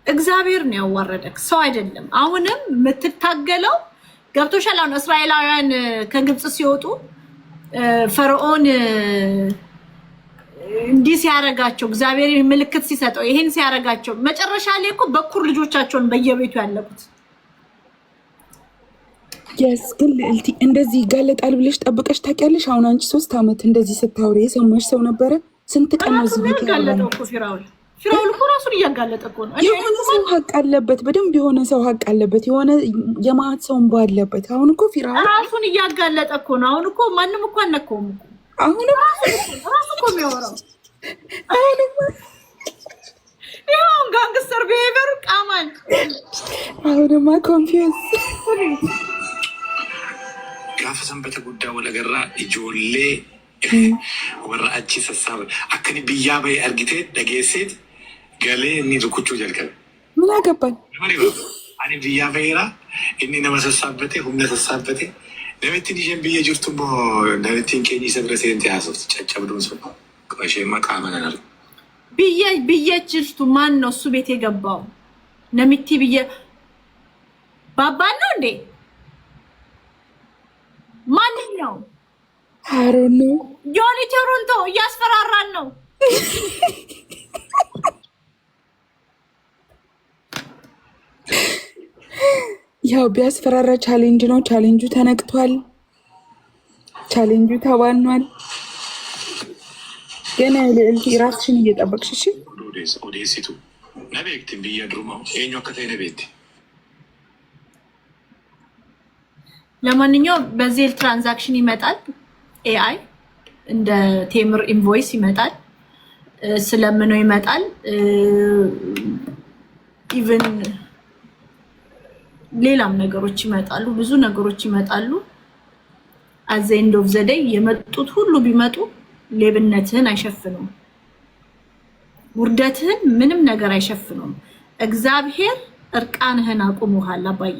እግዚአብሔር ነው ያዋረደክ፣ ሰው አይደለም። አሁንም የምትታገለው ገብቶሻል። አሁን እስራኤላውያን ከግብጽ ሲወጡ ፈርዖን እንዲህ ሲያረጋቸው እግዚአብሔር ምልክት ሲሰጠው ይሄን ሲያረጋቸው መጨረሻ ላይ እኮ በኩር ልጆቻቸውን በየቤቱ ያለቁት። ግን ልዕልቲ እንደዚህ ይጋለጣል ብለሽ ጠብቀሽ ታውቂያለሽ? አሁን አንቺ 3 ዓመት እንደዚህ ስታወሪ የሰማሽ ሰው ነበረ? ስንት ቀን ነው እዚህ ቤት ያጋለጠው እኮ ፊራውል እኮ ራሱን እያጋለጠ እኮ ነው። የሆነ ሰው ሀቅ አለበት፣ በደንብ የሆነ ሰው ሀቅ አለበት፣ የሆነ የማዕት ሰውን ባለበት። አሁን እኮ ፊራውል ራሱን እያጋለጠ እኮ ነው። አሁን እኮ ማንም እኮ አነካውም እኮ አሁንም ራሱ እኮ የሚያወራው ይሁን ጋንግስተር ቢሄቨር ቃማን አሁንማ ኮንፊውዝ ጋፈ ሰንበተ ጉዳ ወለገራ ኢጆሌ ወራ አቺ ሰሳብ አከኒ ብያ በይ አርጊቴ ደጌሴት ገሌ እኒ ሩኩቹ ጀልከል ምን አገባኝ አኒ ብያ በይራ እኒ ነመሰሳበቴ ሁምነ ሰሳበቴ ለምትን ይጀን ብዬ ጅርቱ ሞ ለምትን ኬኒ ሰብረሴ እንት ያሶት ጨጨብዱ ሰው ቆሼ መቃመን ነው ብዬ ጅርቱ ማን ነው እሱ ቤት የገባው? ነሚቲ ብዬ ባባ ነው እንዴ? ማንኛው አሮኑ ጆኒ ቶሮንቶ እያስፈራራን ነው። ያው ቢያስፈራራ ቻሌንጅ ነው። ቻሌንጁ ተነቅቷል። ቻሌንጁ ተባኗል። ገና ልዕልቲ ራስሽን እየጠበቅሽ እሺ። ኦዴሲቱ ነቤክቲን ብዬ ድሩማው ኤኞ ከተይ ነቤት ለማንኛውም በዜል ትራንዛክሽን ይመጣል። ኤአይ እንደ ቴምር ኢንቮይስ ይመጣል። ስለምነው ይመጣል። ኢቭን ሌላም ነገሮች ይመጣሉ። ብዙ ነገሮች ይመጣሉ። አዘ ኤንድ ኦፍ ዘ ዴይ የመጡት ሁሉ ቢመጡ ሌብነትህን አይሸፍኑም። ውርደትህን ምንም ነገር አይሸፍኑም። እግዚአብሔር እርቃንህን አቁሞሃል አባዬ።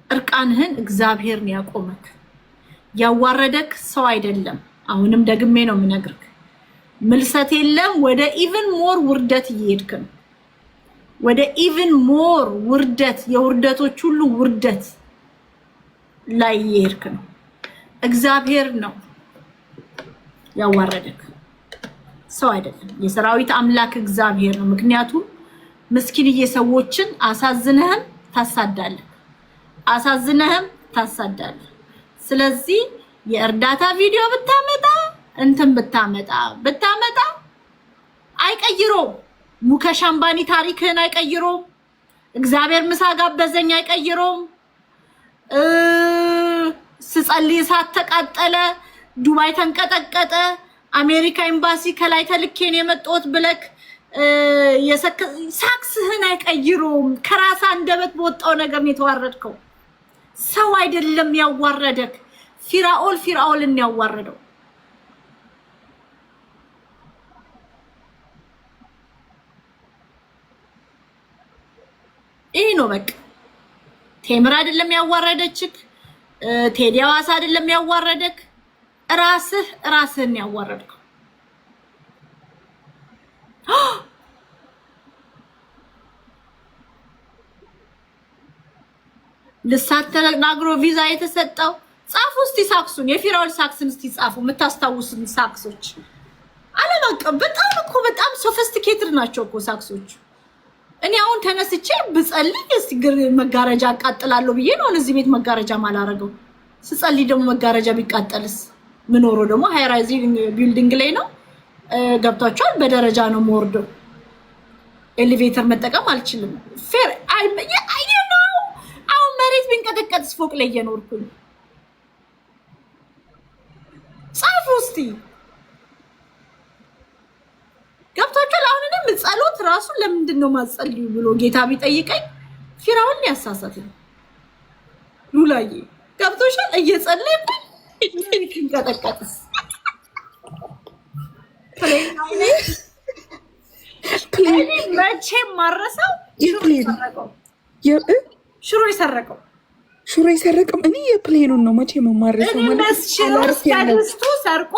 እርቃንህን እግዚአብሔር ነው ያቆመክ። ያዋረደክ ሰው አይደለም። አሁንም ደግሜ ነው የምነግርክ፣ ምልሰት የለም። ወደ ኢቭን ሞር ውርደት እየሄድክ ነው። ወደ ኢቭን ሞር ውርደት፣ የውርደቶች ሁሉ ውርደት ላይ እየሄድክ ነው። እግዚአብሔር ነው ያዋረደክ፣ ሰው አይደለም። የሰራዊት አምላክ እግዚአብሔር ነው። ምክንያቱም ምስኪንዬ ሰዎችን አሳዝነህም ታሳዳለህ፣ አሳዝነህም ታሳዳለህ። ስለዚህ የእርዳታ ቪዲዮ ብታመጣ እንትን ብታመጣ አይቀይሮም። ሙከሽ አምባኒ ታሪክህን አይቀይሮም። እግዚአብሔር ምሳ ጋበዘኝ አይቀይሮም። ስጸልይ እሳት ተቃጠለ፣ ዱባይ ተንቀጠቀጠ፣ አሜሪካ ኤምባሲ ከላይ ተልኬን የመጣሁት ብለክ ሳክስህን አይቀይሮም። ከራስ አንደበት በወጣው ነገር ነው የተዋረድከው። ሰው አይደለም ያዋረደክ። ፊራኦልን ያዋረደው ይሄ ነው በቃ። ቴምር አይደለም ያዋረደችክ። ቴዲ አዋሳ አይደለም ያዋረደክ። ራስህን ያዋረድከው። ልሳት ተናግሮ ቪዛ የተሰጠው ጻፉ እስቲ ሳክሱን፣ የፊራኦል ሳክስን እስቲ ጻፉ። የምታስታውሱን ሳክሶች ዓለም አቀፍ በጣም ሶፊስቲኬትድ ናቸው እኮ ሳክሶች። እኔ አሁን ተነስቼ ብጸልይ እስቲ መጋረጃ አቃጥላለሁ ብዬ ነው እዚህ ቤት መጋረጃ ማላረገው። ስጸልይ ደግሞ መጋረጃ ቢቃጠልስ? ምኖሮ ደግሞ ሃይራይዚንግ ቢልዲንግ ላይ ነው። ገብቷቸዋል። በደረጃ ነው የምወርደው። ኤሌቬተር መጠቀም አልችልም። ፌር አይ ነው። አሁን መሬት ቢንቀጠቀጥስ ፎቅ ላይ እየኖርኩኝ። ጻፉ እስቲ ገብቷቸዋል። አሁን እኔም ጸሎት ራሱ ለምንድን ነው ማጸልዩ ብሎ ጌታ ቢጠይቀኝ ፊራኦል ያሳሳተኝ ሉላዬ ገብቶሻል። እየጸለይኩ ይንቀጠቀጥስ መቼም ማረሰው ሽሮ የሰረቀው እኔ የፕሌኑን ነው መቼ መማረሰው ማለት ሰርቆ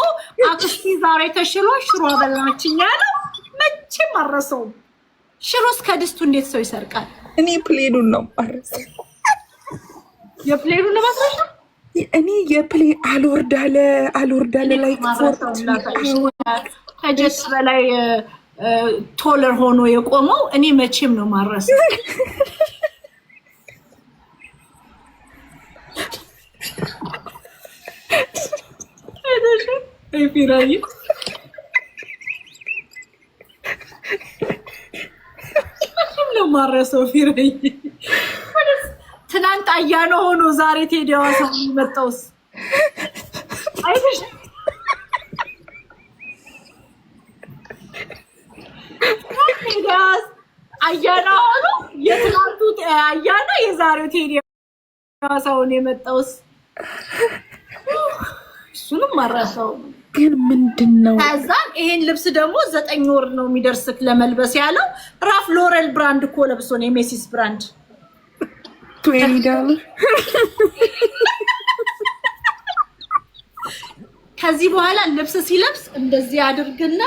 አክስቲ ዛሬ ተሽሎ ሽሮ አበላችኝ ያለው መቼም ማረሰው። ሽሮስ ከድስቱ እንዴት ሰው ይሰርቃል? እኔ ፕሌኑን ነው ማረስ። የፕሌኑን ለማስረሻ እኔ የፕሌን አልወርዳለ ላይ ከጀስ በላይ ቶለር ሆኖ የቆመው እኔ መቼም ነው ማረስ። ፊራይ ነው ማረሰው። ፊራይ ትናንት አያና ሆኖ ዛሬ ቴዲ ሐዋሳ መጣውስ አይተሽ አያና ሆኖ የትናንቱ አያና የዛሬው ቴዲ ሐዋሳ ሆኖ የመጣውስ እሱንም ማረሰው። ግን ምንድነው ከዛ ይሄን ልብስ ደግሞ 9 ወር ነው የሚደርስክ ለመልበስ ያለው ራፍ ሎሬል ብራንድ እኮ ለብሶ ነው የሜሲስ ብራንድ $20 ከዚህ በኋላ ልብስ ሲለብስ እንደዚህ አድርግና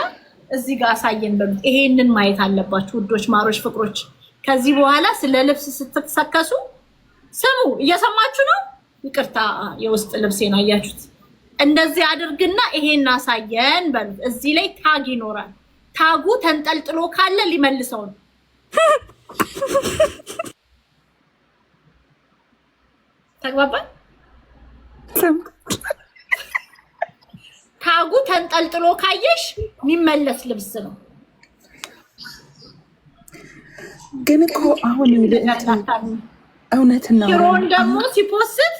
እዚህ ጋር አሳየን በሉት። ይሄንን ማየት አለባችሁ ውዶች፣ ማሮች፣ ፍቅሮች። ከዚህ በኋላ ስለ ልብስ ስትሰከሱ ስሙ። እየሰማችሁ ነው? ይቅርታ የውስጥ ልብሴን አያችሁት? እንደዚህ አድርግና ይሄን አሳየን በሉት። እዚህ ላይ ታግ ይኖራል። ታጉ ተንጠልጥሎ ካለ ሊመልሰው ነው። ተግባባን? ታጉ ተንጠልጥሎ ካየሽ የሚመለስ ልብስ ነው። ግን እኮ አሁን እውነት ነው። ሽሮን ደግሞ ሲፖስት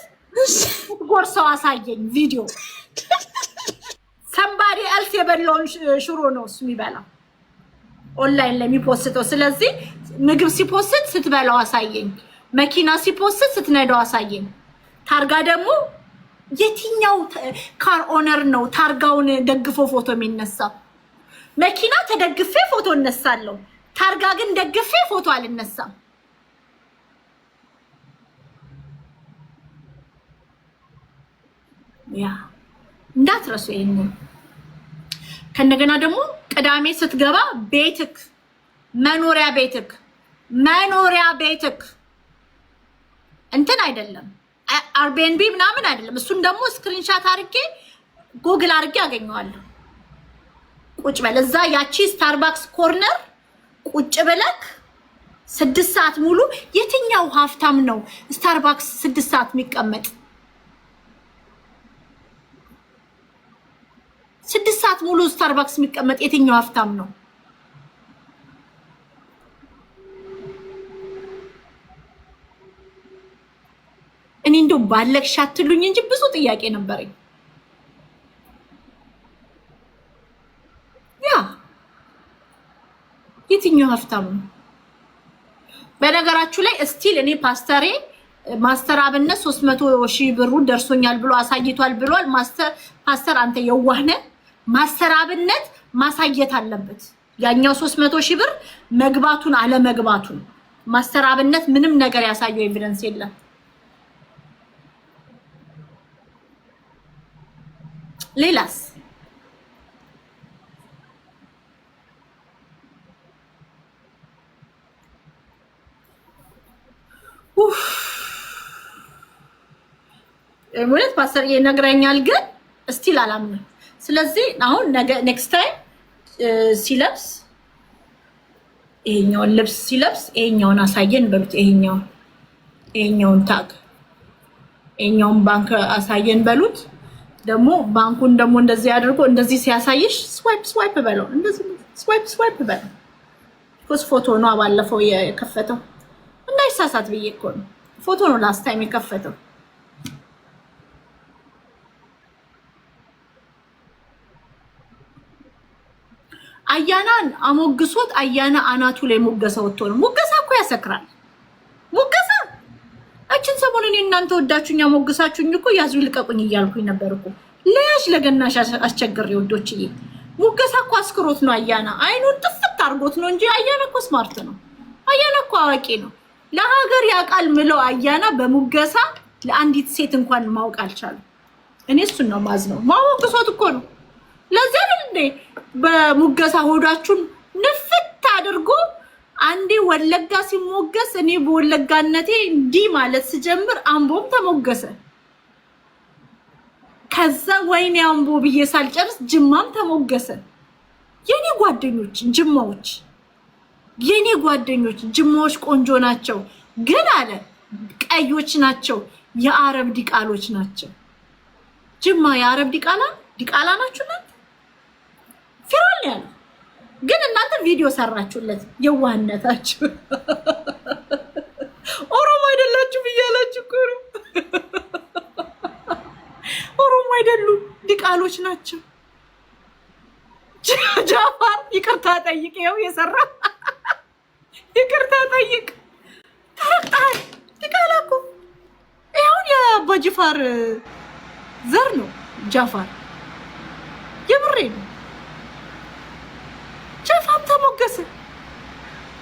ጎርሰው አሳየኝ ቪዲዮ። ሰምባዲ አልስ የበላውን ሽሮ ነው እሱ የሚበላው ኦንላይን ላይ የሚፖስተው። ስለዚህ ምግብ ሲፖስት ስትበላው አሳየኝ፣ መኪና ሲፖስት ስትነዳው አሳየኝ። ታርጋ ደግሞ የትኛው ካር ኦነር ነው ታርጋውን ደግፎ ፎቶ የሚነሳው? መኪና ተደግፌ ፎቶ እነሳለሁ፣ ታርጋ ግን ደግፌ ፎቶ አልነሳም። ያ እንዳትረሱ ይሄንን። ከነገና ደግሞ ቅዳሜ ስትገባ ቤትክ መኖሪያ ቤትክ እንትን አይደለም አርቤንቢ ምናምን አይደለም። እሱን ደግሞ ስክሪንሻት አድርጌ ጉግል አድርጌ አገኘዋለሁ። ቁጭ በል እዛ ያቺ ስታርባክስ ኮርነር ቁጭ ብለክ 6 ሰዓት ሙሉ። የትኛው ሀብታም ነው ስታርባክስ 6 ሰዓት የሚቀመጥ? 6 ሰዓት ሙሉ ስታርባክስ የሚቀመጥ የትኛው ሀብታም ነው? እኔ እንደው ባለክሽ አትሉኝ እንጂ ብዙ ጥያቄ ነበረኝ። ያ የትኛው ሀብታም ነው? በነገራችሁ ላይ ስቲል እኔ ፓስተሬ ማስተር አብነት 300,000 ብሩ ደርሶኛል ብሎ አሳይቷል ብሏል። ፓስተር አንተ የዋህ ነህ። ማስተር አብነት ማሳየት አለበት ያኛው 300,000 ብር መግባቱን አለመግባቱን። ማስተር አብነት ምንም ነገር ያሳየው ኤቪደንስ የለም። ሌላስ ማለት ፓስተር ይነግረኛል ግን ስቲል አላምንም። ስለዚህ አሁን ኔክስት ታይም ሲለብስ ይሄኛውን ልብስ ሲለብስ ይሄኛውን አሳየን በሉት። ይሄኛውን ታግ ይሄኛውን ባንክ አሳየን በሉት። ደግሞ ባንኩን ደግሞ እንደዚህ አድርጎ እንደዚህ ሲያሳይሽ ስዋይፕ በለው፣ እንደዚህ ስዋይፕ በለው። ኮስ ፎቶ ነው ባለፈው የከፈተው እንዳይሳሳት ብዬ እኮ ነው። ፎቶ ነው ላስት ታይም የከፈተው። አያናን አሞግሶት አያና አናቱ ላይ ሙገሳ ወጥቶ ነው። ሙገሳ እኮ ያሰክራል። ሙገሳ እችን ሰሞኑን እናንተ ወዳችሁኛ ሞገሳችሁኝ እኮ ያዙ ይልቀቁኝ እያልኩኝ ነበር እኮ ለያሽ ለገናሽ አስቸግሬ ወዶችዬ። ሙገሳ እኮ አስክሮት ነው። አያና አይኑን ጥፍት አድርጎት ነው እንጂ አያና እኮ ስማርት ነው። አያና እኮ አዋቂ ነው። ለሀገር ያውቃል ምለው አያና በሙገሳ ለአንዲት ሴት እንኳን ማወቅ አልቻለም። እኔ እሱን ነው ማዝነው። ማሞግሶት እኮ ነው። ለዚህ እንዴ በሙገሳ ሆዳችሁን ንፍት አድርጎ አንዴ ወለጋ ሲሞገስ እኔ በወለጋነቴ እንዲህ ማለት ስጀምር አምቦም ተሞገሰ። ከዛ ወይኔ አምቦ ብዬ ሳልጨርስ ጅማም ተሞገሰ። የኔ ጓደኞች ጅማዎች ቆንጆ ናቸው ግን አለ ቀዮች ናቸው፣ የአረብ ዲቃሎች ናቸው። ጅማ የአረብ ዲቃላ ናችሁ እናንተ? ፊራል ያለ ግን እናንተ ቪዲዮ ሰራችሁለት የዋህነታችሁ። ኦሮሞ አይደላችሁ ብያላችሁ እኮ ነው። ኦሮሞ አይደሉም ዲቃሎች ናቸው። ጃፋር ይቅርታ ጠይቅ፣ ይኸው የሰራ ይቅርታ ጠይቅ። ተረቅጣል ዲቃላ እኮ ይኸውን የአባጅፋር ዘር ነው ጃፋር። የምሬ ነው። ጃፋር ተሞገሰ፣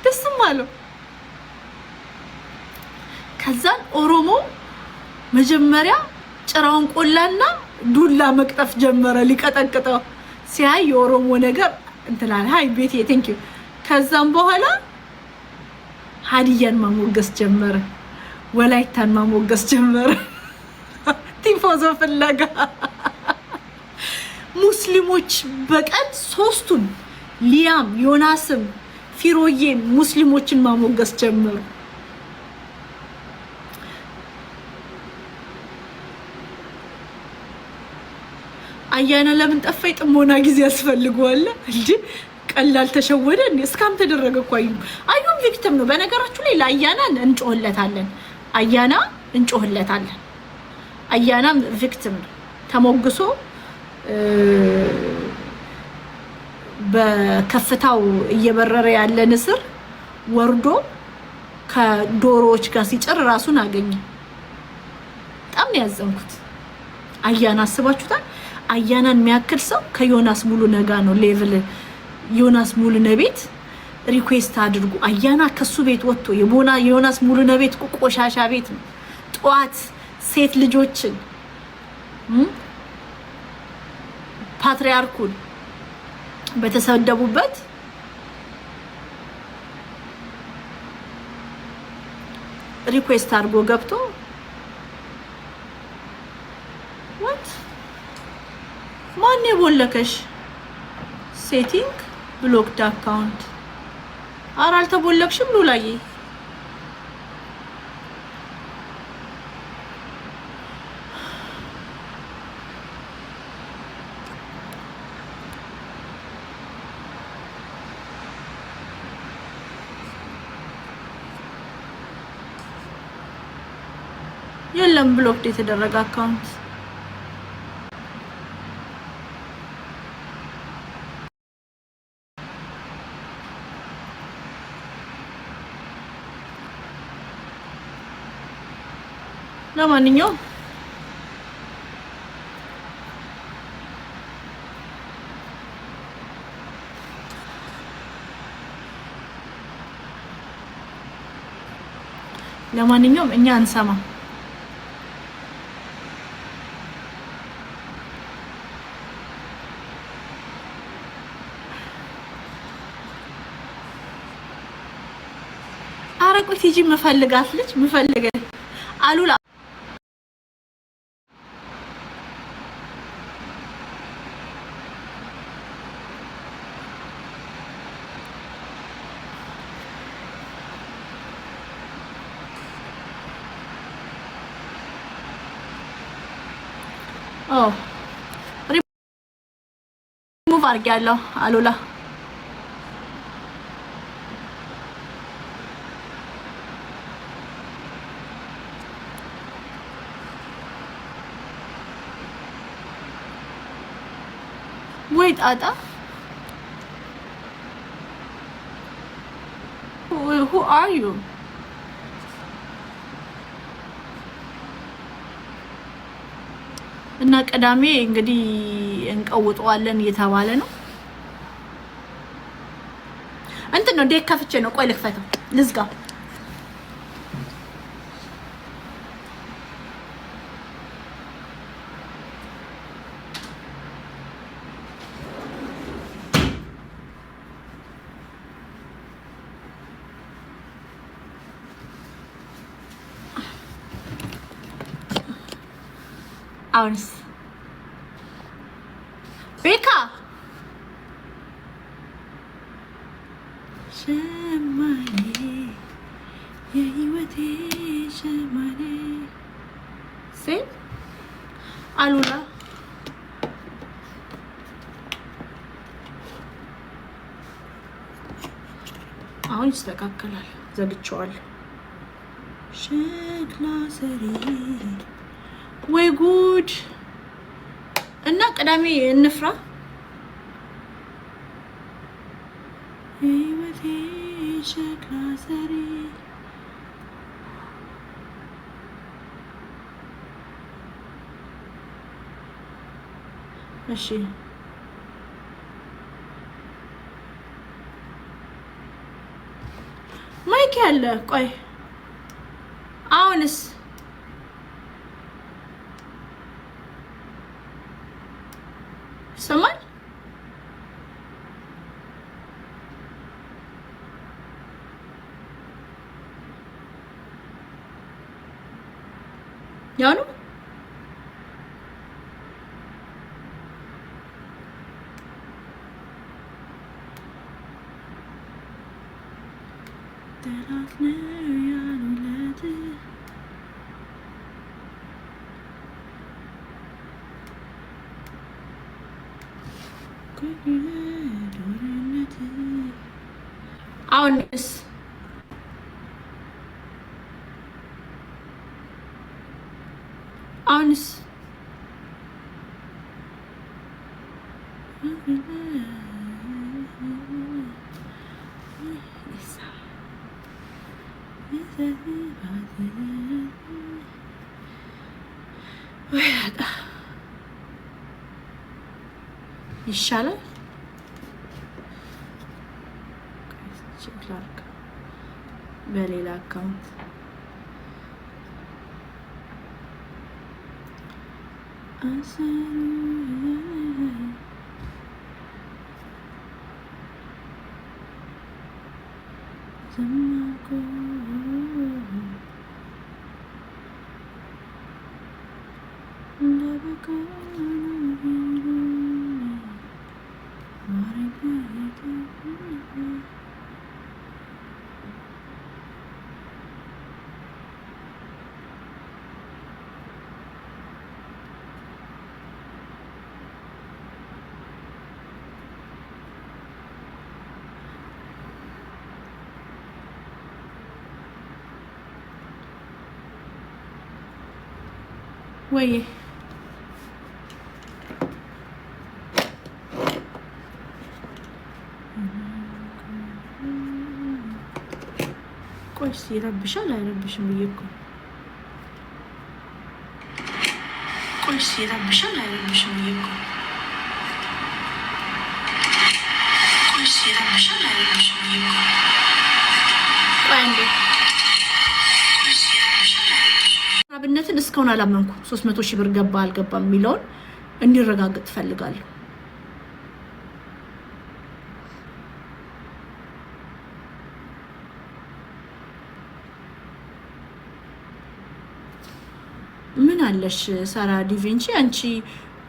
ደስም አለው። ከዛን ኦሮሞ መጀመሪያ ጭራውን ቆላና ዱላ መቅጠፍ ጀመረ ሊቀጠቅጠው። ሲያይ የኦሮሞ ነገር እንትላል። ሃይ ቤቴ ቴንክ ዩ። ከዛም በኋላ ሀዲያን ማሞገስ ጀመረ፣ ወላይታን ማሞገስ ጀመረ። ቲፎዞ ፍለጋ ሙስሊሞች በቀን ሶስቱን ሊያም፣ ዮናስም፣ ፊሮዬም ሙስሊሞችን ማሞገስ ጀመሩ። አያና ለምን ጠፋይ? ጥሞና ጊዜ ያስፈልገዋል እንዴ? ቀላል ተሸወደ እንዴ? እስካም ተደረገ እኮ አዩም ቪክቲም ነው። በነገራችሁ ላይ ለአያና እንጮህለታለን፣ አያናም ቪክቲም ነው። ተሞግሶ በከፍታው እየበረረ ያለ ንስር ወርዶ ከዶሮዎች ጋር ሲጭር ራሱን አገኘ። በጣም ነው ያዘንኩት። አያና አስባችሁታል? አያናን የሚያክል ሰው ከዮናስ ሙሉነህ ጋር ነው ሌቭል። ዮናስ ሙሉነህ ቤት ሪኩዌስት አድርጉ። አያና ከሱ ቤት ወጥቶ የዮናስ ሙሉነህ ቤት ቆሻሻ ቤት ነው። ጧት ሴት ልጆችን ፓትሪያርኩን በተሰደቡበት ሪኩዌስት አድርጎ ገብቶ ማን የቦለከሽ? ሴቲንግ ብሎክድ አካውንት። ኧረ አልተቦለክሽም ሉላዬ። የለም ብሎክድ የተደረገ አካውንት። ለማንኛውም እኛ አንሰማ። አረቆይ ቲጂ መፈልጋት ልጅ መፈልገ አሉላ ሪሙቭ አድርጊያለሁ አሉላ። ወይ ጣጣ who are you? እና ቀዳሜ እንግዲህ እንቀውጠዋለን እየተባለ ነው። እንትን ነው ዴክ ከፍቼ ነው። ቆይ ልክፈተው፣ ልዝጋ። አሁንስ ቤካ ሸማኔ የህይወቴ ሸማኔ ሴ አሉላ አሁን ይስተካከላል። ዘግቼዋለሁ። ሸክላ ሰሪ ወይ ጉድ! እና ቅዳሜ እንፍራ። ህይወቴ ሸክላ ሰሪ እሺ ማይክ ያለ ቆይ አሁንስ ይሰማል? ያው ነው ጠላት ነው ያሉለት አሁንስ አሁንስ ይሻላል። በሌላ አካውንት ወይ ቆይስ ይረብሻል አይረብሽም ብዬ እኮ ቆይስ ይረብሻል አይረብሽም ብዬ እኮ ቆይስ ይረብሻል አይረብሽም ብዬ እኮ ቆይ አንዴ አብነትን እስካሁን አላመንኩ 300,000 ብር ገባ አልገባም የሚለውን እንዲረጋግጥ ፈልጋለሁ። ምን አለሽ ሳራ ዲቪንቺ አንቺ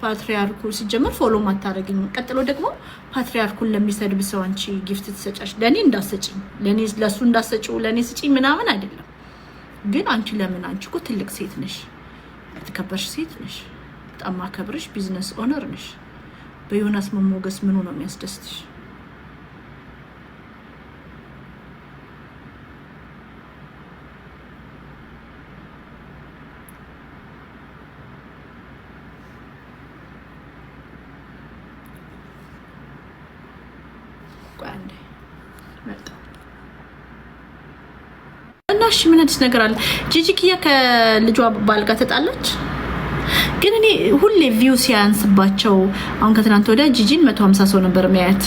ፓትሪያርኩ ሲጀመር ፎሎ ማታረግኝ፣ ቀጥሎ ደግሞ ፓትሪያርኩን ለሚሰድብ ሰው አንቺ ጊፍት ትሰጫሽ። ለኔ እንዳሰጪኝ ለሱ እንዳሰጪው ለኔ ስጪኝ ምናምን አይደለም። ግን አንቺ ለምን አንቺ እኮ ትልቅ ሴት ነሽ፣ የተከበርሽ ሴት ነሽ፣ በጣም ማከብርሽ ቢዝነስ ኦነር ነሽ። በዮናስ መሞገስ ምኑ ነው የሚያስደስትሽ? ቋንዴ መጣ እና እሺ ምን አዲስ ነገር አለ? ጂጂኪያ ከልጇ ባል ጋር ተጣላች። ግን እኔ ሁሌ ቪው ሲያንስባቸው አሁን ከትናንት ወዲያ ጂጂን 150 ሰው ነበር የሚያያት።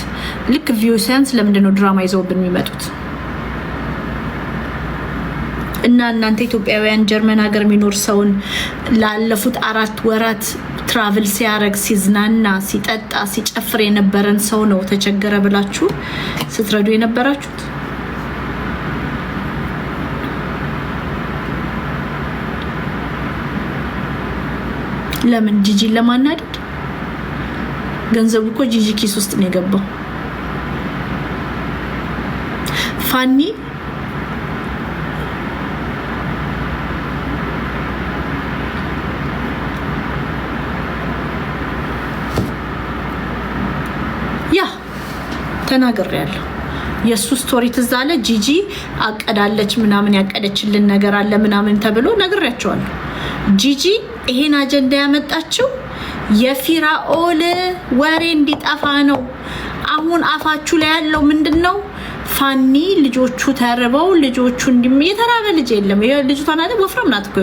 ልክ ቪው ሲያንስ ለምንድን ነው ድራማ ይዘውብን የሚመጡት? እና እናንተ ኢትዮጵያውያን ጀርመን ሀገር የሚኖር ሰውን ላለፉት 4 ወራት ትራቭል ሲያረግ ሲዝናና ሲጠጣ ሲጨፍር የነበረን ሰው ነው ተቸገረ ብላችሁ ስትረዱ የነበራችሁት። ለምን ጂጂን ለማናደድ? ገንዘቡ እኮ ጂጂ ኪስ ውስጥ ነው የገባው። ፋኒ ያ ተናግሬያለሁ። የሱ ስቶሪ ትዝ አለ። ጂጂ አቀዳለች ምናምን ያቀደችልን ነገር አለ ምናምን ተብሎ ነግሬያቸዋለሁ። ጂጂ ይሄን አጀንዳ ያመጣችው የፊራኦል ወሬ እንዲጠፋ ነው። አሁን አፋችሁ ላይ ያለው ምንድነው? ፋኒ ልጆቹ ተርበው ልጆቹ የተራበ ልጅ የለም። ልጅቷን አይደል ወፍራም ናት እኮ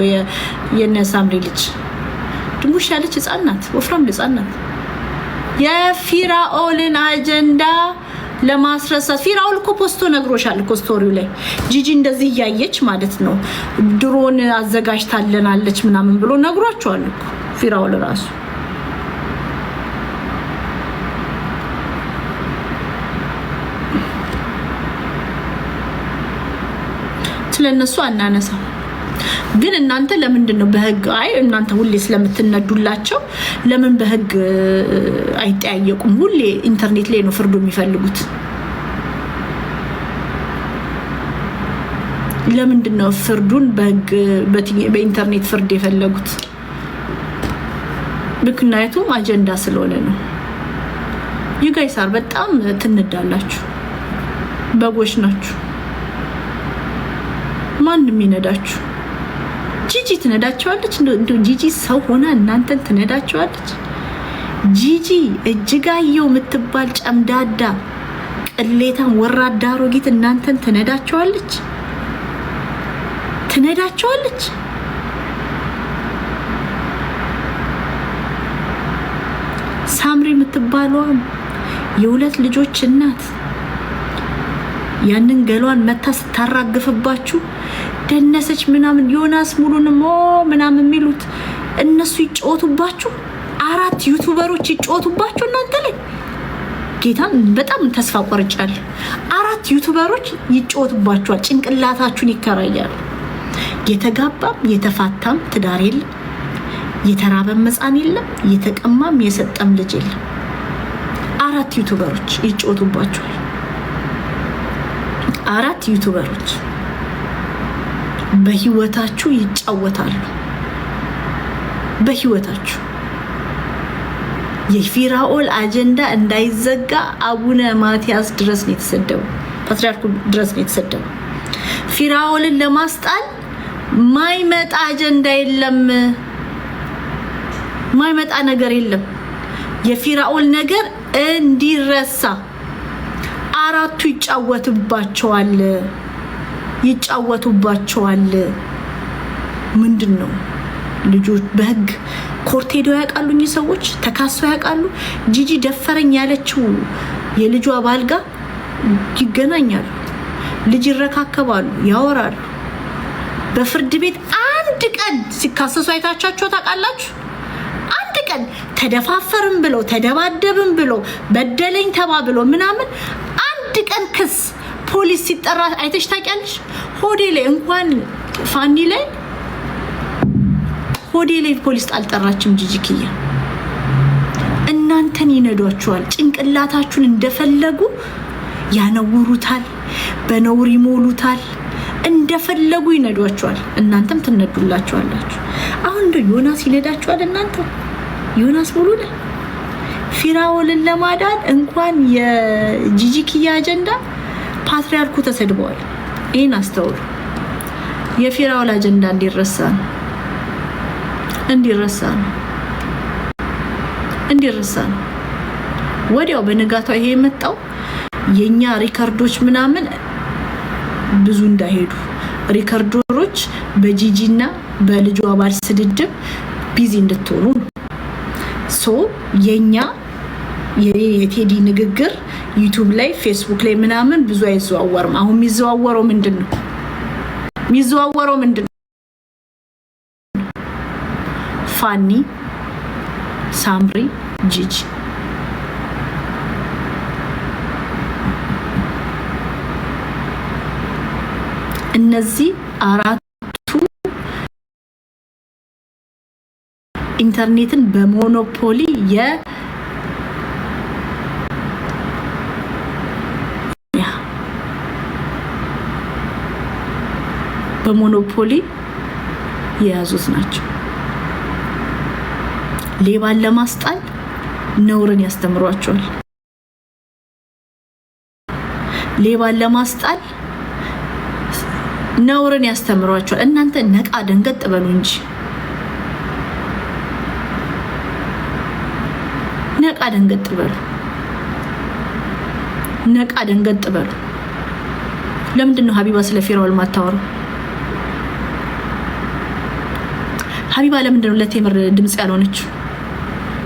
የነሳምሪ ልጅ ድሙሽ ያለች ህፃን ናት፣ ወፍራም ህፃን ናት። የፊራኦልን አጀንዳ ለማስረሳት ፊራኦል እኮ ፖስቶ ነግሮሻል እኮ ስቶሪው ላይ ጂጂ እንደዚህ እያየች ማለት ነው ድሮን አዘጋጅታለናለች ምናምን ብሎ ነግሯቸዋል እኮ ፊራኦል ራሱ። ስለነሱ አናነሳ። ግን እናንተ ለምንድን ነው በህግ እናንተ ሁሌ ስለምትነዱላቸው ለምን በህግ አይጠያየቁም? ሁሌ ኢንተርኔት ላይ ነው ፍርዱ የሚፈልጉት። ለምንድን ነው ፍርዱን በህግ በኢንተርኔት ፍርድ የፈለጉት? ምክንያቱም አጀንዳ ስለሆነ ነው። ይጋይሳር በጣም ትነዳላችሁ። በጎች ናችሁ። ማንም ይነዳችሁ። ጂጂ ትነዳቸዋለች። እንደ ጂጂ ሰው ሆና እናንተን ትነዳቸዋለች። ጂጂ እጅጋየሁ የምትባል ጨምዳዳ ቅሌታን ወራዳ አሮጊት እናንተን ትነዳቸዋለች። ሳምሪ የምትባለዋ የሁለት ልጆች እናት ያንን ገሏን መታ ስታራግፍባችሁ ደነሰች ምናምን ዮናስ ሙሉንም ምናምን የሚሉት እነሱ ይጫወቱባችሁ። 4 ዩቲዩበሮች ይጫወቱባችሁ እናንተ ላይ። ጌታን በጣም ተስፋ ቆርጫለሁ። 4 ዩቲዩበሮች ይጫወቱባችኋል። ጭንቅላታችሁን ይከራያሉ። የተጋባም የተፋታም ትዳር የለም። የተራበም ሕፃን የለም። የተቀማም የሰጠም ልጅ የለም። 4 ዩቲዩበሮች ይጫወቱባችኋል። 4 ዩቲዩበሮች በህይወታችሁ ይጫወታሉ። በህይወታችሁ የፊራኦል አጀንዳ እንዳይዘጋ አቡነ ማቲያስ ድረስ ነው የተሰደው። ፓትርያርኩ ድረስ ነው የተሰደው። ፊራኦልን ለማስጣል ማይመጣ አጀንዳ የለም። ማይመጣ ነገር የለም። የፊራኦል ነገር እንዲረሳ 4ቱ ይጫወቱባቸዋል። ምንድነው? ልጆች በህግ ኮርት ሄደው ያውቃሉ። እኚህ ሰዎች ተካሰው ያውቃሉ። ጂጂ ደፈረኝ ያለችው የልጇ ባል ጋር ይገናኛሉ። ልጅ ይረካከባሉ፣ ያወራሉ። በፍርድ ቤት አንድ ቀን ሲካሰሱ አይታቻቸው ታውቃላችሁ? አንድ ቀን ተደፋፈርም ብለው ተደባደብም ብለው በደለኝ ተባብሎ ምናምን አንድ ቀን ክስ ፖሊስ ሲጠራ አይተሽ ታውቂያለሽ? ሆዴ ላይ እንኳን ፋኒ ላይ ሆዴ ላይ ፖሊስ አልጠራችም ጂጂ ኪያ። እናንተን ይነዷችኋል። ጭንቅላታችሁን እንደፈለጉ ያነውሩታል፣ በነውር ይሞሉታል፣ እንደፈለጉ ይነዷችኋል። እናንተም ትነዱላችኋላችሁ። አሁን እንደ ዮናስ ይነዳችኋል። እናንተ ዮናስ ሙሉ ላይ ፊራኦልን ለማዳን እንኳን የጂጂ ኪያ አጀንዳ ፓትርያርኩ ተሰድበዋል። ይህን አስተውሉ። የፊራኦል አጀንዳ እንዲረሳ ነው። ወዲያው በንጋታው ይሄ የመጣው የኛ ሪከርዶች ምናምን ብዙ እንዳይሄዱ ሪከርዶች በጂጂና በልጇ ባል ስድድብ ቢዚ እንድትሆኑ ነው። ሶ የኛ የቴዲ ንግግር ዩቲዩብ ላይ ፌስቡክ ላይ ምናምን ብዙ አይዘዋወርም። አሁን የሚዘዋወረው ምንድነው? ፋኒ፣ ሳምሪ፣ ጂጂ እነዚህ 4ቱ ኢንተርኔትን በሞኖፖሊ በሞኖፖሊ የያዙት ናቸው። ሌባን ለማስጣል ነውርን ያስተምሯቸዋል። ሌባን ለማስጣል ነውርን ያስተምሯቸዋል። እናንተ ነቃ ደንገጥ በሉ እንጂ ነቃ ደንገጥ በሉ፣ ነቃ ደንገጥ በሉ። ለምንድን ነው ሀቢባ ስለ ፊራኦል ማታወራው? ሀቢባ ለምንድን ነው ለቴምር ድምጽ ያልሆነች?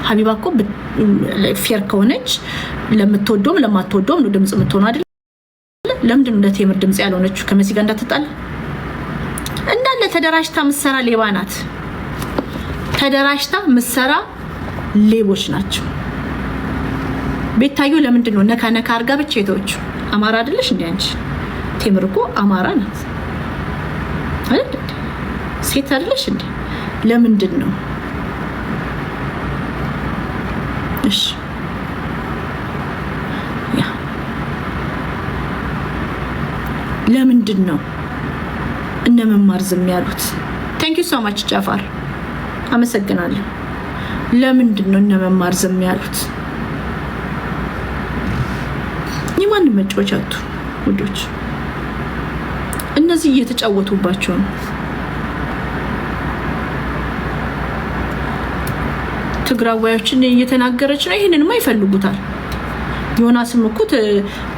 ሀቢባ እኮ ፌር ከሆነች ለምትወደውም ለማትወደውም ነው ድምጽ የምትሆነው አይደል? ለምንድን ነው ለቴምር ድምጽ ያልሆነችው? ከመሲ ጋር እንዳትጣላ እንዳለ ተደራጅታ ምሰራ ሌባ ናት። ተደራጅታ ምሰራ ሌቦች ናቸው። ቤታዩ ለምንድን ነው ነካ ነካ አርጋ ብቻ የተወችው? አማራ አይደለሽ እንዴ አንቺ? ቴምር እኮ አማራ ናት አይደል? ሴት አይደለሽ እንዴ? ለምንድን ነው? እሺ ያ ለምንድን ነው እነ መማር ዝም ያሉት? ታንክ ዩ ሶ ማች ጃፋር፣ አመሰግናለሁ። ለምንድን ነው እነ መማር ዝም ያሉት? የማንም መጫወቻ አጡ ውዶች። እነዚህ እየተጫወቱባቸው ነው። ትግራዋዮችን እየተናገረች ነው። ይሄንንማ ይፈልጉታል። ዮናስም እኮ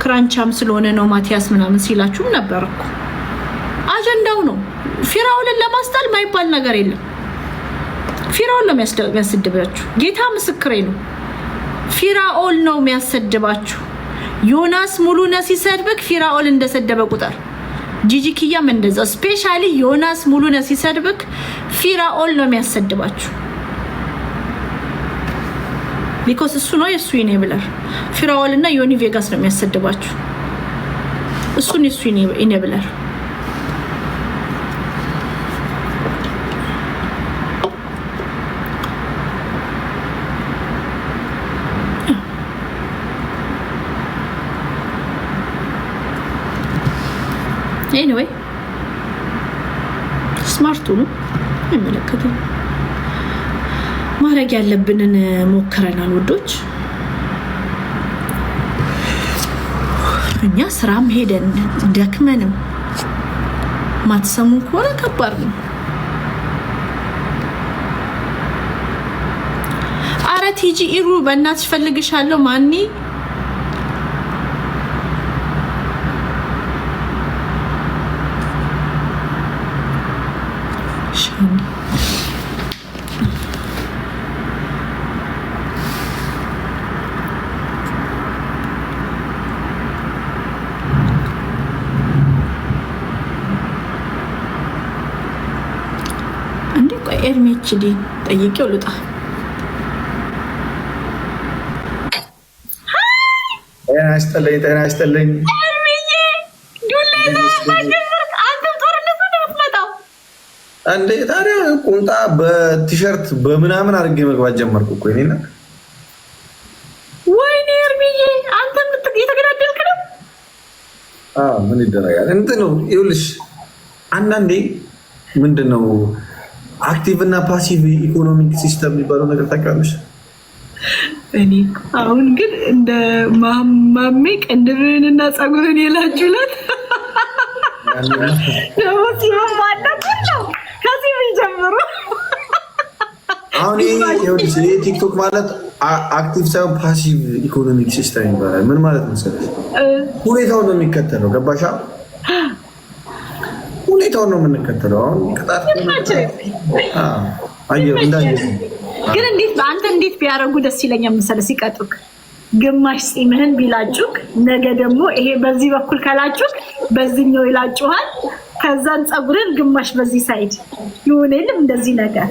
ክራንቻም ስለሆነ ነው ማቲያስ ምናምን ሲላችሁም ነበር እኮ። አጀንዳው ነው። ፊራኦልን ለማስጣል ማይባል ነገር የለም። ፊራኦል ነው የሚያስደባችሁ። ጌታ ምስክሬ ነው። ፊራኦል ነው የሚያሰድባችሁ። ዮናስ ሙሉነ ሲሰድብክ ፊራኦል እንደሰደበ ቁጥር ጂጂ ኪያም እንደዛ። ስፔሻሊ ዮናስ ሙሉነ ሲሰድብክ ፊራኦል ነው የሚያሰድባችሁ። ቢኮዝ እሱ ነው የሱ ኢኔብለር። ፊራኦል እና ዮኒ ቬጋስ ነው የሚያሰድባችሁ። እሱን የሱ ኢኔብለር። ኤኒዌይ ስማርቱ ነው አይመለከትም። ማድረግ ያለብንን ሞክረናል ውዶች። እኛ ስራም ሄደን ደክመንም ማትሰሙ ከሆነ ከባድ ነው። አረ ቲጂ ኢሩ በእናትሽ ፈልግሻለሁ። ማኒ ኤርሜችዲ ጠይቄው ልጣ። ጤና ይስጥልኝ፣ ጤና ይስጥልኝ። እንዴ ታዲያ ቁምጣ በቲሸርት በምናምን አድርጌ መግባት ጀመርኩ እኮ እኔና። ወይኔ ኤርሚዬ አንተ እየተገዳደልክ ነው። ምን ይደረጋል? እንትን ነው ይኸውልሽ፣ አንዳንዴ ምንድን ነው አክቲቭ እና ፓሲቭ ኢኮኖሚክ ሲስተም የሚባለው ነገር ታውቂያለሽ? እኔ አሁን ግን እንደ ማሜ ቅንድብህን እና ፀጉርን የላችሁለት ደግሞ ሲሆን ማለቁ ነው። ከዚህ ምን ጀምሮ አሁን ይኸውልሽ ቲክቶክ ማለት አክቲቭ ሳይሆን ፓሲቭ ኢኮኖሚክ ሲስተም ይባላል። ምን ማለት መሰለሽ? ሁኔታውን ነው የሚከተለው። ገባሻ? ሁኔታውን ነው የምንከተለው። አሁን ቅጣት አየሁ እንዳየሁ ግን እንዴት አንተ እንዴት ቢያደርጉ ደስ ይለኛል መሰለህ? ሲቀጡክ ግማሽ ፂምህን ቢላጩክ፣ ነገ ደግሞ ይሄ በዚህ በኩል ከላጩክ በዚህኛው ይላጩሃል። ከዛን ፀጉርን ግማሽ በዚህ ሳይድ ይሆነልም እንደዚህ ነገር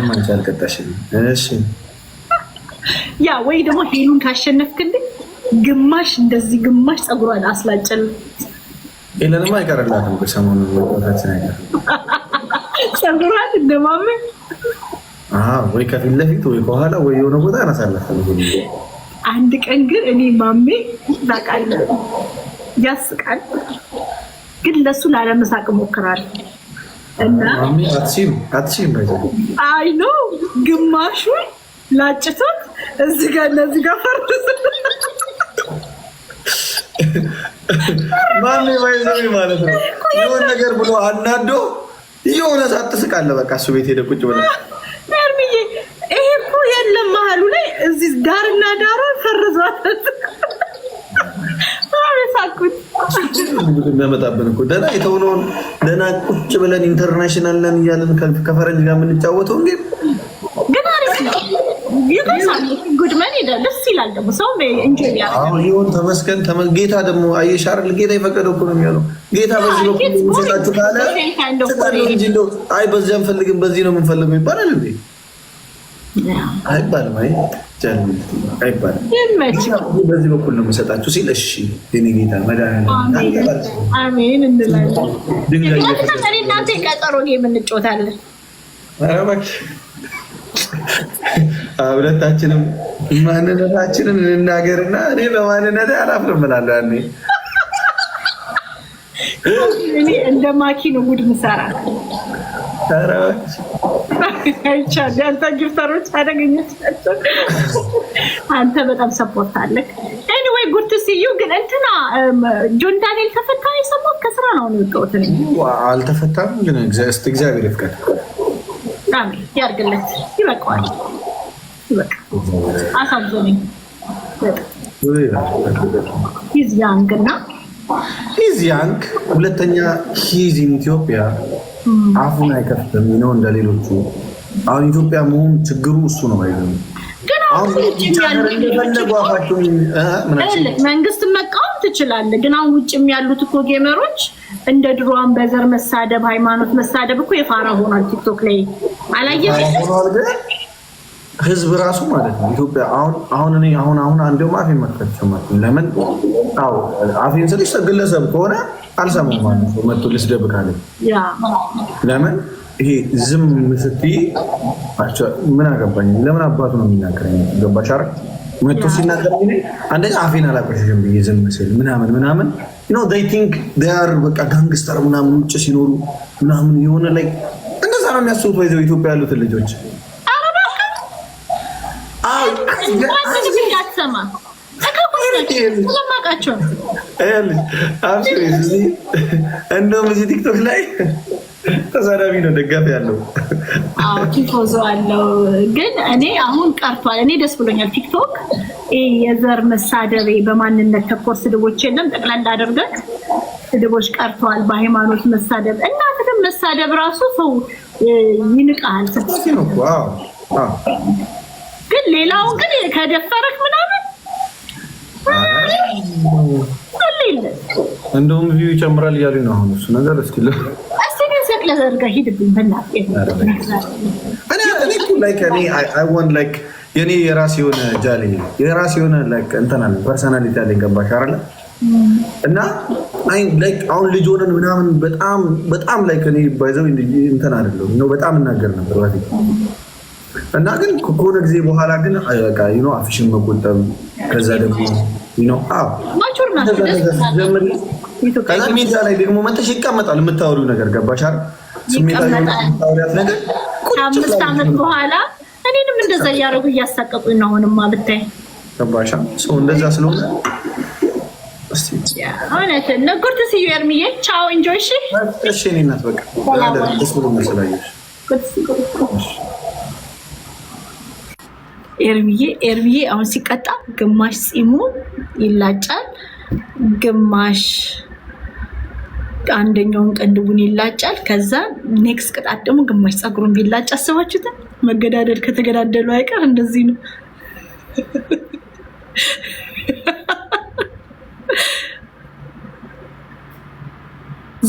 አንቺ አልቀጣሽም። እሺ ያ ወይ ደግሞ ሄሉን ካሸነፍክልኝ ግማሽ እንደዚህ ግማሽ ፀጉሯን አስላጨል። ሄለንማ አይቀርላትም ሰሞኑን ወጣታችን አይቀር ጸጉሯን እንደማመ ወይ ከፊት ለፊት ወይ ከኋላ ወይ የሆነ ቦታ አናሳለፈ። አንድ ቀን ግን እኔ ማሜ ታውቃለህ ያስቃል፣ ግን ለሱ ላለመሳቅ እሞክራለሁ እና ማሜ አትሺም አይ ኖ ግማሹን ላጭቶት እዚህ ጋር እነዚህ ጋር ፈርስ ማሜ ባይዘው ማለት ነው የሆነ ነገር ብሎ አናዶ የሆነ ሰዓት ትስቃለህ። በቃ እሱ ቤት ሄደ ቁጭ ብለህ እርምዬ ይሄ እኮ የለም መሀሉ ላይ እዚህ ዳርና ዳሯን ፈርዟት ሳኩት የሚያመጣብን እኮ ደህና የተሆነውን ደህና ቁጭ ብለን ኢንተርናሽናል ነን እያለን ከፈረንጅ ጋር የምንጫወተው እንዴ ግን አሪፍ ነው። ይደርሳል ጉድመን ሄደ ደስ ይላል። ደግሞ ሰው እንጆይ ያደርጋል። ይሁን ተመስገን። ጌታ ደግሞ አየሽ አይደል ጌታ የፈቀደው እኮ ነው የሚሆነው። ጌታ በዚህ በኩል የሚሰጣችሁ ካለ እንጂ እንደው አይ በዚህ አንፈልግም በዚህ ነው የምንፈልገው ይባላል እንዴ? አይባልም። አይባልም። በዚህ በኩል ነው የምሰጣችሁ ሲል እሺ የእኔ ጌታ መድኃኒዓለም አሜን እንላለን። እናንተ ቀጠሮ የምንጮታለን ሁለታችንም ማንነታችንን እንናገርና እኔ በማንነቴ አላፍርም እላለሁ። እኔ እንደ ማኪ ነው ጉድ ምሰራ አይቻል። አንተ ጊፍተሮች አደገኞች ናቸው። አንተ በጣም ሰፖርት አለክ። ኤኒዌይ ጉድ ቱ ሲ ዩ። ግን እንትና ጆን ዳንኤል ተፈታ የሰማሁት ከስራ ነው የወጣሁት። አልተፈታም፣ ግን እግዚአብሔር ይፍቀድ። አሜን ያርግለት። ይበቃዋል። ይበቃ። አሳምዞኝ ሂዝ ያንግ እና ሂዝ ያንግ። ሁለተኛ ሂዝ ኢን ኢትዮጵያ አፉን አይከፍትም ነው እንደሌሎቹ። አሁን ኢትዮጵያ መሆን ችግሩ እሱ ነው አይደለም። መንግስት መቃወም ትችላለህ፣ ግን አሁን ውጭም ያሉት እኮ ጌመሮች እንደ ድሮዋን በዘር መሳደብ፣ ሃይማኖት መሳደብ እኮ የፋራ ሆኗል። ቲክቶክ ላይ አላየሽም? ህዝብ ራሱ ማለት ነው ኢትዮጵያ አሁን እኔ አሁን አንዴውም አፌን መክፈት ሰማት። ለምን አው አፌን ስልሽ ግለሰብ ከሆነ አልሰማም ማለት ነው። መጥቶ ልስደብ ካለ ለምን ይሄ ዝም ስትይ ምን አገባኝ? ለምን አባቱ ነው የሚናገረኝ? ገባሽ አይደል? መጥቶ ሲናገር አንደኛ አፌን አላቆሽሽም ብዬ ዝም ስል ምናምን they think they are በቃ ጋንግስተር ምናምን ውጭ ሲኖሩ ምናምን የሆነ ላይ እንደዛ ነው የሚያስቡት። ወይዘው ኢትዮጵያ ያሉትን ልጆች እንደውም እዚህ ቲክቶክ ላይ ተሳዳቢ ነው ደጋፊ ያለው ቲፎዞ አለው። ግን እኔ አሁን ቀርቷል። እኔ ደስ ብሎኛል። ቲክቶክ የዘር መሳደብ በማንነት ተኮር ስድቦች የለም። ጠቅላላ አድርገን ስድቦች ቀርተዋል። በሃይማኖት መሳደብ እናትንም መሳደብ ራሱ ሰው ይንቃል። ግን ሌላውን ግን ከደፈረክ ምናምን እንደውም ቪው ይጨምራል እያሉ ነው አሁን እሱ ነገር እስኪ ለዘርጋ ሂድብኝ በእናትህ። የኔ የራሴ የሆነ ጃሌ የራሴ የሆነ እንትን አለ ፐርሰናሊቲ አለኝ። ገባሽ አይደለ? እና አሁን ልጅ ሆነን ምናምን በጣም እኔ ባይዘው እንትን አይደለም ነው በጣም እናገር ነበር በፊት። እና ግን ከሆነ ጊዜ በኋላ ግን በቃ አፍሽን መቆጠብ ከዛ ደግሞ ከዛ ሚዲያ ላይ ደግሞ መጥተሽ ይቀመጣል የምታወሪው ነገር። ገባሽ አይደል? ስሜታዊ ነገር ከ5 ዓመት በኋላ እኔንም እንደዛ እያደረጉ እያሳቀቁኝ ነው። አሁንማ ብታይ ገባሽ ሰው እንደዛ ስለሆነ እውነት ነጉርት ሲዩ ኤርሚዬ ቻው ኢንጆይ። እሺ እኔ እናት በቃ ደስ ብሎ መስላየሽ ኤርሚዬ አሁን ሲቀጣ ግማሽ ፂሙ ይላጫል፣ ግማሽ አንደኛውን ቅንድቡን ይላጫል። ከዛ ኔክስት ቅጣት ደግሞ ግማሽ ፀጉሩን ቢላጭ አስባችሁታል? መገዳደል ከተገዳደሉ አይቀር እንደዚህ ነው።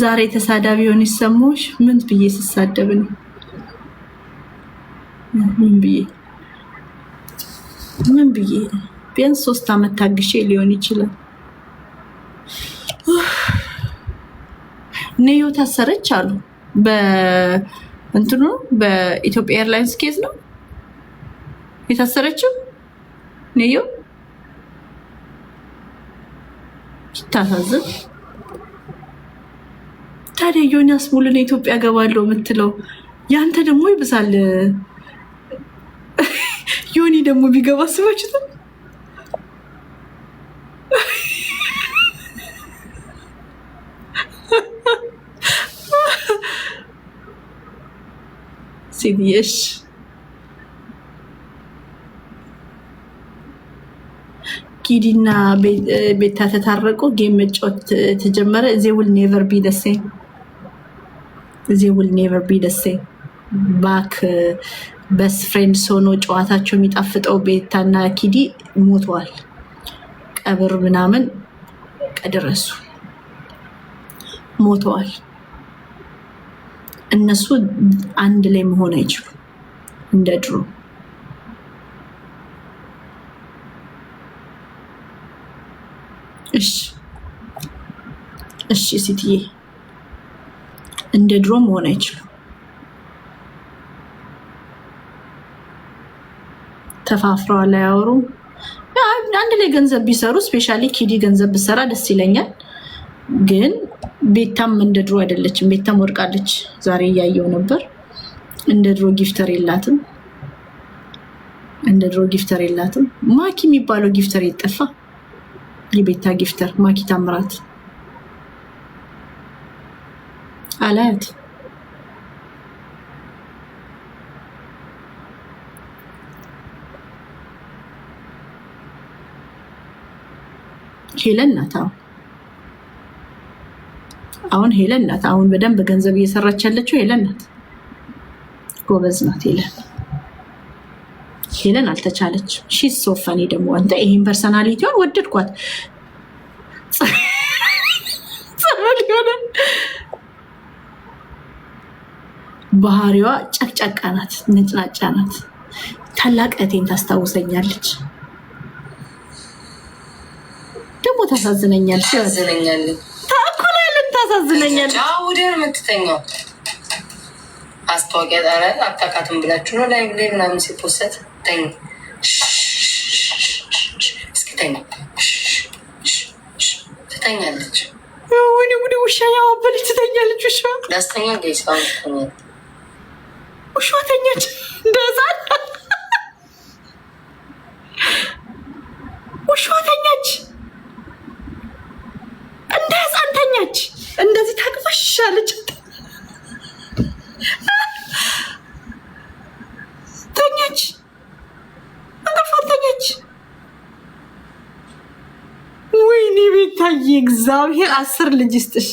ዛሬ ተሳዳቢ ሆነ ይሰማሽ? ምን ብዬ ስሳደብ ነው? ምን ብዬ ቢያንስ 3 ዓመት ታግሼ ሊሆን ይችላል። ነዮ ታሰረች አሉ። በእንትኑ በኢትዮጵያ ኤርላይንስ ኬዝ ነው የታሰረችው ነዮ። ታሳዝን። ታዲያ ዮናስ ሙሉን ኢትዮጵያ ገባለሁ የምትለው ያንተ ደግሞ ይብሳል። ዮኒ ደግሞ ቢገባ አስባችሁት ሲዲየሽ ኪዲና ቤታ ተታረቁ። ጌም መጫወት ተጀመረ። they will never be the same ባክ በስ ፍሬንድ ሆኖ ጨዋታቸው የሚጣፍጠው ቤታና ኪዲ ሞተዋል። ቀብር ምናምን ቀደረሱ ሞተዋል። እነሱ አንድ ላይ መሆን አይችሉም እንደ ድሮ። እሺ ሲቲዬ እንደ ድሮ መሆን አይችሉም። ተፋፍረዋል፣ አያወሩም። አንድ ላይ ገንዘብ ቢሰሩ ስፔሻሊ ኪዲ ገንዘብ ብሰራ ደስ ይለኛል። ግን ቤታም እንደ ድሮ አይደለችም። ቤታም ወድቃለች። ዛሬ እያየው ነበር። እንደ ድሮ ጊፍተር የላትም። ማኪ የሚባለው ጊፍተር የጠፋ የቤታ ጊፍተር ማኪ ታምራት አላያት። ሄለን ናት። አሁን ሄለን ናት። አሁን በደንብ ገንዘብ እየሰራች ያለችው ሄለን ናት። ጎበዝ ናት ሄለን አልተቻለች። ሺስ ሶፈኒ ደግሞ አንተ ይሄን ፐርሰናሊቲውን ወደድኳት። ጸበል ሆነ ባህሪዋ ጨቅጨቃ ናት፣ ነጭናጫ ናት። ታላቅ እህቴን ታስታውሰኛለች። ደግሞ ታሳዝነኛለች። ታሳዝነኛለች። ወዲያ የምትተኛው አስታወቂያ ጣረ አታውቃትም ብላችሁ ነው ላይ ምናምን ሲፖሰት ተኝ እስኪ ተኝ ትተኛለች። ወይኔ ጉዴ! ውሻ ያዋበለች ትተኛለች። ውሻ ዳስተኛ ገይሳው ትተኛለች። ውሻ ተኛች እንደዛን ውሻ ተኛች እንደ ህፃን ተኛች። እንደዚህ ታቅፈሻለች። ተኛች እንቅልፏን ተኛች። ወይኔ ቤታዬ እግዚአብሔር 10 ልጅ ይስጥሽ።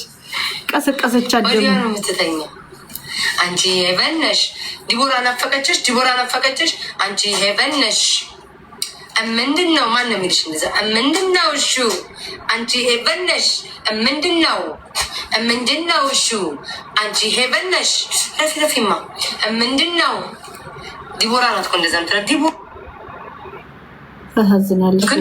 ቀሰቀሰች አደሙ ወዲያ ነው የምትተኛ። አንቺ ሄቨነሽ ዲቦራ ናፈቀችሽ። አንቺ ሄቨነሽ ምንድነው? ማን ነው የሚልሽ እንደዛ? ምንድነው? እሹ አንቺ ሄቨነሽ ምንድነው? እሹ አንቺ ሄቨነሽ ረፊማ ምንድነው? ዲቦራ ናት እኮ እንደዛ ምትለው። ዲቦራ ታሳዝናለች።